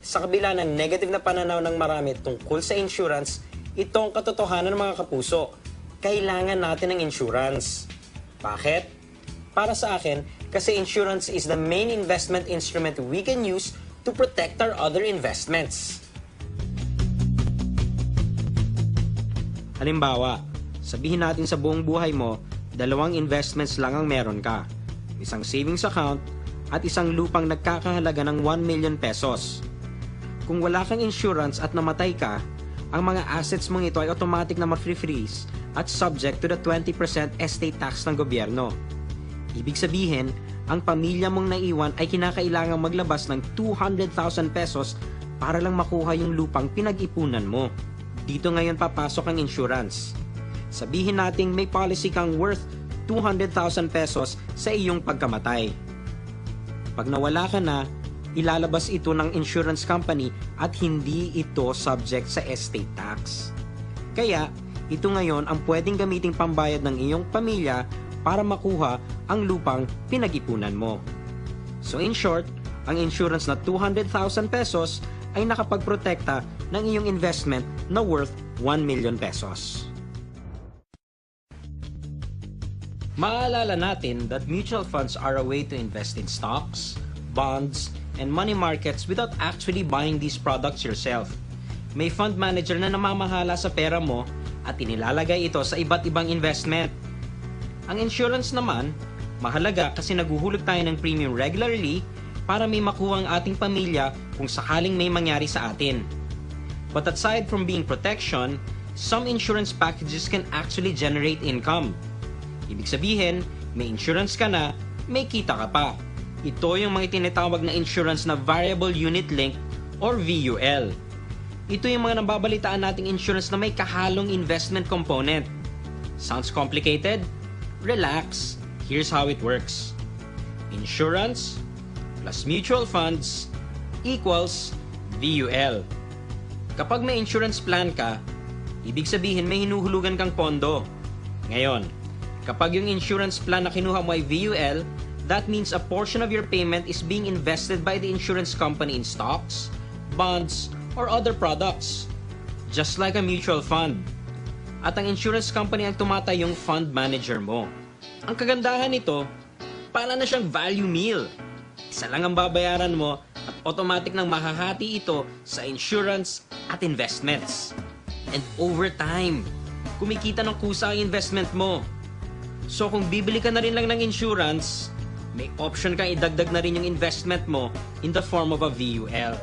Sa kabila ng negative na pananaw ng marami tungkol sa insurance, ito ang katotohanan ng mga kapuso. Kailangan natin ng insurance. Bakit? Para sa akin, kasi insurance is the main investment instrument we can use to protect our other investments. Halimbawa, sabihin natin sa buong buhay mo, 2 investments lang ang meron ka. Isang savings account at isang lupang nagkakahalaga ng 1 million pesos. Kung wala kang insurance at namatay ka, ang mga assets mong ito ay automatic na ma-freeze at subject to the 20% estate tax ng gobyerno. Ibig sabihin, ang pamilya mong naiwan ay kinakailangang maglabas ng 200,000 pesos para lang makuha yung lupang pinag-ipunan mo. Dito ngayon papasok ang insurance. Sabihin nating may policy kang worth 200,000 pesos sa iyong pagkamatay. Pag nawala ka na, ilalabas ito ng insurance company at hindi ito subject sa estate tax. Kaya, ito ngayon ang pwedeng gamiting pambayad ng iyong pamilya para makuha ang lupang pinag-ipunan mo. So in short, ang insurance na 200,000 pesos ay nakapagprotekta ng iyong investment na worth 1 million pesos. Maalala natin that mutual funds are a way to invest in stocks, bonds, and money markets without actually buying these products yourself. May fund manager na namamahala sa pera mo at inilalagay ito sa iba't ibang investment. Ang insurance naman, mahalaga kasi naguhulog tayo ng premium regularly para may makuha ang ating pamilya kung sakaling may mangyari sa atin. But aside from being protection, some insurance packages can actually generate income. Ibig sabihin, may insurance ka na, may kita ka pa. Ito yung mga tinatawag na insurance na Variable Unit Link or VUL. Ito yung mga nababalitaan nating insurance na may kahalong investment component. Sounds complicated? Relax. Here's how it works. Insurance plus mutual funds equals VUL. Kapag may insurance plan ka, ibig sabihin may hinuhulugan kang pondo. Ngayon, kapag yung insurance plan na kinuha mo ay VUL, that means a portion of your payment is being invested by the insurance company in stocks, bonds, or other products, just like a mutual fund. At ang insurance company ang tumatay yung fund manager mo. Ang kagandahan nito, para na siyang value meal. Isa lang ang babayaran mo at automatic nang mahahati ito sa insurance at investments. And over time, kumikita ng kusa ang investment mo. So kung bibili ka na rin lang ng insurance, may option kang idagdag na rin yung investment mo in the form of a VUL.